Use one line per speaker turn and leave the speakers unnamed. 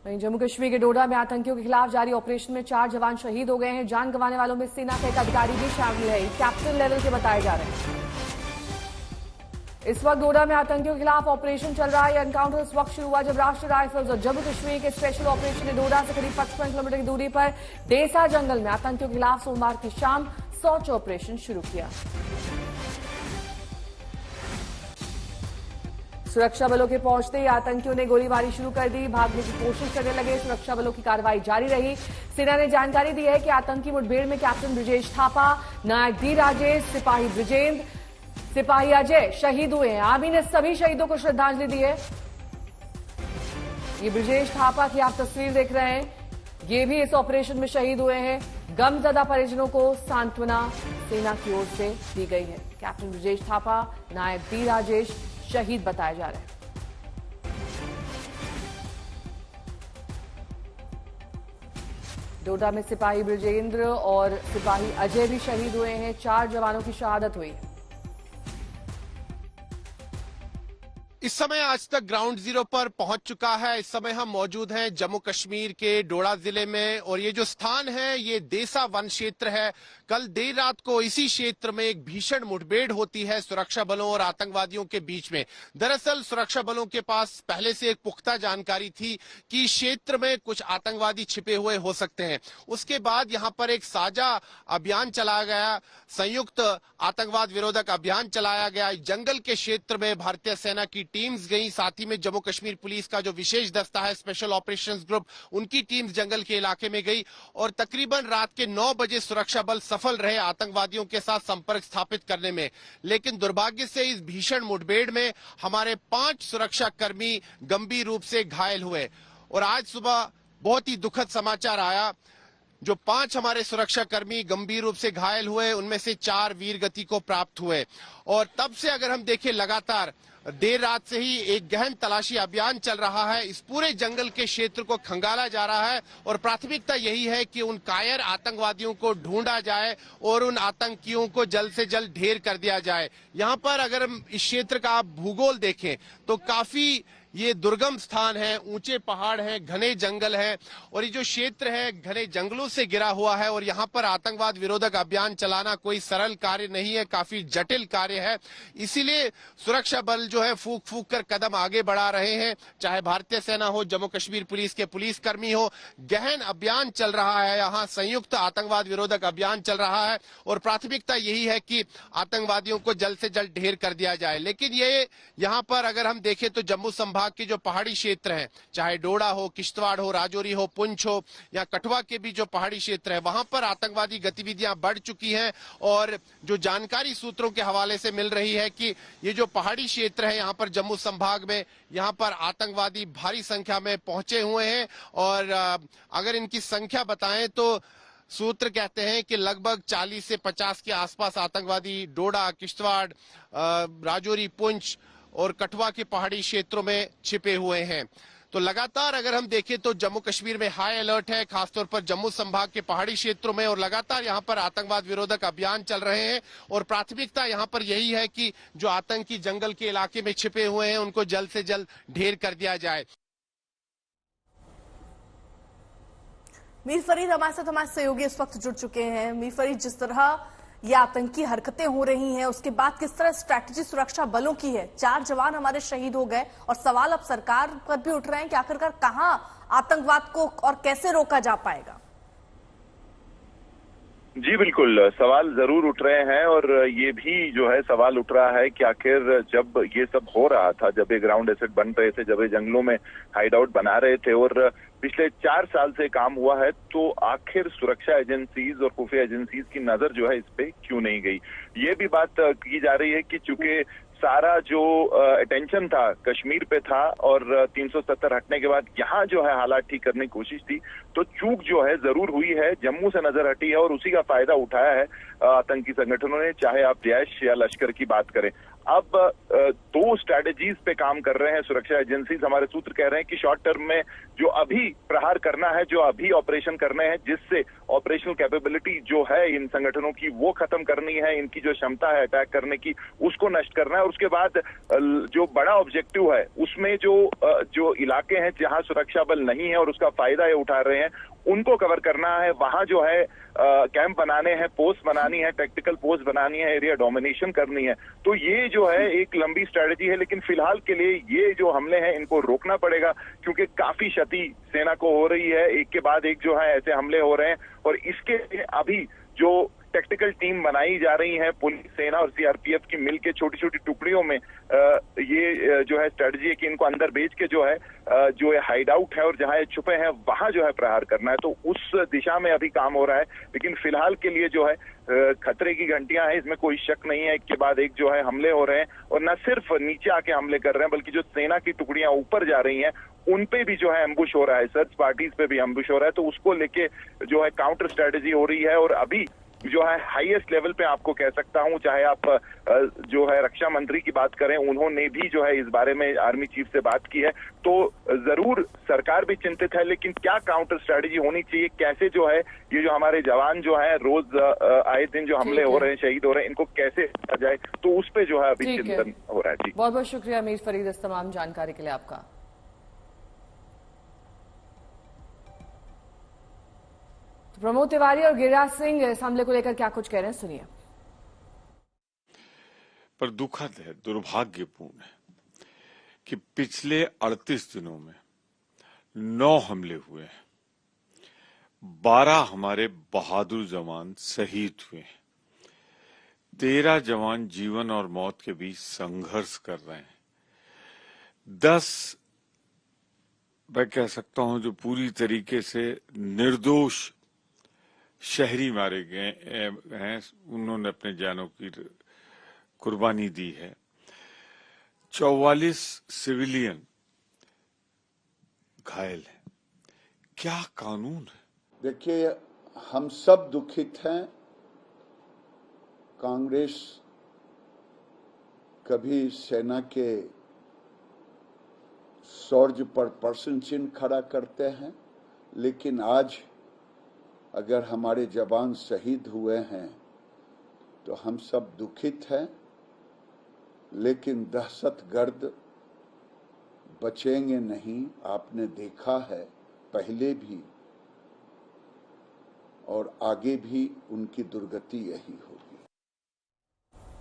वहीं जम्मू कश्मीर के डोडा में आतंकियों के खिलाफ जारी ऑपरेशन में 4 जवान शहीद हो गए हैं। जान गंवाने वालों में सेना के एक अधिकारी भी शामिल है, कैप्टन लेवल के बताए जा रहे हैं। इस वक्त डोडा में आतंकियों के खिलाफ ऑपरेशन चल रहा है। यह एनकाउंटर उस वक्त शुरू हुआ जब राष्ट्रीय राइफल्स और जम्मू कश्मीर के स्पेशल ऑपरेशन ने डोडा से करीब 55 किलोमीटर की दूरी पर डेसा जंगल में आतंकियों के खिलाफ सोमवार की शाम सर्च ऑपरेशन शुरू किया। सुरक्षा बलों के पहुंचते ही आतंकियों ने गोलीबारी शुरू कर दी, भागने की कोशिश करने लगे। सुरक्षा बलों की कार्रवाई जारी रही। सेना ने जानकारी दी है कि आतंकी मुठभेड़ में कैप्टन ब्रजेश थापा, नायक डी राजेश, सिपाही ब्रजेंद्र, सिपाही अजय शहीद हुए हैं। आर्मी ने सभी शहीदों को श्रद्धांजलि दी है। ये ब्रजेश थापा की आप तस्वीर देख रहे हैं, ये भी इस ऑपरेशन में शहीद हुए हैं। गमजदा परिजनों को सांत्वना सेना की ओर से दी गई है। कैप्टन ब्रजेश थापा, नायक डी राजेश शहीद बताए जा रहे हैं। डोडा में सिपाही ब्रजेंद्र और सिपाही अजय भी शहीद हुए हैं। 4 जवानों की शहादत हुई है।
इस समय आज तक ग्राउंड जीरो पर पहुंच चुका है। इस समय हम मौजूद हैं जम्मू कश्मीर के डोडा जिले में और ये जो स्थान है ये देसा वन क्षेत्र है। कल देर रात को इसी क्षेत्र में एक भीषण मुठभेड़ होती है सुरक्षा बलों और आतंकवादियों के बीच में। दरअसल सुरक्षा बलों के पास पहले से एक पुख्ता जानकारी थी कि क्षेत्र में कुछ आतंकवादी छिपे हुए हो सकते हैं। उसके बाद यहां पर एक साझा अभियान चलाया गया, संयुक्त आतंकवाद विरोधक अभियान चलाया गया। जंगल के क्षेत्र में भारतीय सेना की टीम्स गई, साथ ही में जम्मू कश्मीर पुलिस का जो विशेष दस्ता है स्पेशल ऑपरेशंस ग्रुप, उनकी टीम्स जंगल के इलाके में गई और तकरीबन रात के 9 बजे सुरक्षा बल सफल रहे आतंकवादियों के साथ संपर्क स्थापित करने में। लेकिन दुर्भाग्य से इस भीषण मुठभेड़ में हमारे 5 सुरक्षा कर्मी गंभीर रूप से घायल हुए और आज सुबह बहुत ही दुखद समाचार आया। जो 5 हमारे सुरक्षा कर्मी गंभीर रूप से घायल हुए उनमें से 4 वीर गति को प्राप्त हुए और तब से अगर हम देखें लगातार देर रात से ही एक गहन तलाशी अभियान चल रहा है। इस पूरे जंगल के क्षेत्र को खंगाला जा रहा है और प्राथमिकता यही है कि उन कायर आतंकवादियों को ढूंढा जाए और उन आतंकियों को जल्द से जल्द ढेर कर दिया जाए। यहाँ पर अगर हम इस क्षेत्र का आप भूगोल देखें तो काफी ये दुर्गम स्थान है, ऊंचे पहाड़ हैं, घने जंगल हैं और ये जो क्षेत्र है घने जंगलों से घिरा हुआ है और यहाँ पर आतंकवाद विरोधक अभियान चलाना कोई सरल कार्य नहीं है, काफी जटिल कार्य है। इसीलिए सुरक्षा बल जो है फूक फूक कर कदम आगे बढ़ा रहे हैं, चाहे भारतीय सेना हो, जम्मू कश्मीर पुलिस के पुलिसकर्मी हो। गहन अभियान चल रहा है, यहाँ संयुक्त आतंकवाद विरोधक अभियान चल रहा है और प्राथमिकता यही है कि आतंकवादियों को जल्द से जल्द ढेर कर दिया जाए। लेकिन ये यहाँ पर अगर हम देखें तो जम्मू संभाग के जो पहाड़ी क्षेत्र हैं, चाहे डोडा हो, किश्तवाड़ हो, राजौरी हो, पुंछ हो या कठुआ के भी जो पहाड़ी क्षेत्र है, वहां पर आतंकवादी गतिविधियां बढ़ चुकी हैं और जो जानकारी सूत्रों के हवाले से मिल रही है कि ये जो पहाड़ी क्षेत्र है यहाँ पर जम्मू संभाग में, यहाँ पर आतंकवादी भारी संख्या में पहुंचे हुए हैं और अगर इनकी संख्या बताएं तो सूत्र कहते हैं कि लगभग 40 से 50 के आसपास आतंकवादी डोडा, किश्तवाड़, राजौरी, पुंछ और कठुआ के पहाड़ी क्षेत्रों में छिपे हुए हैं। तो लगातार अगर हम देखें तो जम्मू कश्मीर में हाई अलर्ट है, खासतौर पर जम्मू संभाग के पहाड़ी क्षेत्रों में और लगातार यहां पर आतंकवाद विरोधक अभियान चल रहे हैं और प्राथमिकता यहां पर यही है कि जो आतंकी जंगल के इलाके में छिपे हुए हैं उनको जल्द से जल्द ढेर कर दिया जाए।
मीर फरीद हमारे सहयोगी इस वक्त जुड़ चुके हैं। मीर फरीद, जिस तरह ये आतंकी हरकतें हो रही हैं उसके बाद किस तरह स्ट्रैटेजी सुरक्षा बलों की है? 4 जवान हमारे शहीद हो गए और सवाल अब सरकार पर भी उठ रहे हैं कि आखिरकार कहां आतंकवाद को और कैसे रोका जा पाएगा?
जी बिल्कुल, सवाल जरूर उठ रहे हैं और ये भी जो है सवाल उठ रहा है कि आखिर जब ये सब हो रहा था, जब ये ग्राउंड एसेट बन रहे थे, जब ये जंगलों में हाइड आउट बना रहे थे और पिछले 4 साल से काम हुआ है, तो आखिर सुरक्षा एजेंसीज और खुफिया एजेंसीज की नजर जो है इस पे क्यों नहीं गई? ये भी बात की जा रही है कि चूंकि सारा जो अटेंशन था कश्मीर पे था और 370 हटने के बाद यहाँ जो है हालात ठीक करने की कोशिश थी, तो चूक जो है जरूर हुई है, जम्मू से नजर हटी है और उसी का फायदा उठाया है आतंकी संगठनों ने, चाहे आप जैश या लश्कर की बात करें। अब दो स्ट्रैटेजीज पे काम कर रहे हैं सुरक्षा एजेंसीज। हमारे सूत्र कह रहे हैं कि शॉर्ट टर्म में जो अभी प्रहार करना है, जो अभी ऑपरेशन करने हैं, जिससे ऑपरेशनल कैपेबिलिटी जो है इन संगठनों की वो खत्म करनी है, इनकी जो क्षमता है अटैक करने की उसको नष्ट करना है। और उसके बाद जो बड़ा ऑब्जेक्टिव है उसमें जो इलाके हैं जहां सुरक्षा बल नहीं है और उसका फायदा ये उठा रहे हैं उनको कवर करना है। वहां जो है कैंप बनाने हैं, पोस्ट बनानी है, टैक्टिकल पोस्ट बनानी है, एरिया डोमिनेशन करनी है। तो ये जो है एक लंबी स्ट्रेटजी है, लेकिन फिलहाल के लिए ये जो हमले हैं इनको रोकना पड़ेगा क्योंकि काफी क्षति सेना को हो रही है। एक के बाद एक जो है ऐसे हमले हो रहे हैं और इसके लिए अभी जो टेक्टिकल टीम बनाई जा रही है, पुलिस, सेना और सीआरपीएफ की मिलके छोटी छोटी टुकड़ियों में ये जो है स्ट्रेटजी है कि इनको अंदर भेज के जो है जो हाइड आउट है और जहां ये छुपे हैं वहां जो है प्रहार करना है। तो उस दिशा में अभी काम हो रहा है, लेकिन फिलहाल के लिए जो है खतरे की घंटियां हैं, इसमें कोई शक नहीं है। एक के बाद एक जो है हमले हो रहे हैं और न सिर्फ नीचे आके हमले कर रहे हैं बल्कि जो सेना की टुकड़ियां ऊपर जा रही हैं उन पे भी जो है एम्बुश हो रहा है, सर्च पार्टीज पे भी एम्बुश हो रहा है। तो उसको लेके जो है काउंटर स्ट्रेटजी हो रही है और अभी जो है हाईएस्ट लेवल पे आपको कह सकता हूं, चाहे आप जो है रक्षा मंत्री की बात करें, उन्होंने भी जो है इस बारे में आर्मी चीफ से बात की है। तो जरूर सरकार भी चिंतित है, लेकिन क्या काउंटर स्ट्रेटजी होनी चाहिए, कैसे जो है ये जो हमारे जवान जो है रोज आए दिन जो हमले हो रहे हैं, शहीद हो रहे हैं, इनको कैसे किया जाए, तो उस पे जो है अभी चिंतन हो रहा है। जी
बहुत बहुत शुक्रिया मीर फरीद इस तमाम जानकारी के लिए आपका। प्रमोद तिवारी और गिरिराज सिंह इस हमले को लेकर क्या कुछ कह रहे हैं, सुनिए।
पर दुखद है, दुर्भाग्यपूर्ण है कि पिछले 38 दिनों में 9 हमले हुए हैं, 12 हमारे बहादुर जवान शहीद हुए हैं, 13 जवान जीवन और मौत के बीच संघर्ष कर रहे हैं, 10 मैं कह सकता हूं जो पूरी तरीके से निर्दोष शहरी मारे गए हैं, उन्होंने अपने जानों की कुर्बानी दी है, 44 सिविलियन घायल हैं। क्या कानून है?
देखिए, हम सब दुखित हैं। कांग्रेस कभी सेना के शौर्य पर प्रश्न चिन्ह खड़ा करते हैं, लेकिन आज अगर हमारे जवान शहीद हुए हैं तो हम सब दुखित हैं, लेकिन दहशतगर्द बचेंगे नहीं। आपने देखा है पहले भी और आगे भी उनकी दुर्गति यही होगी।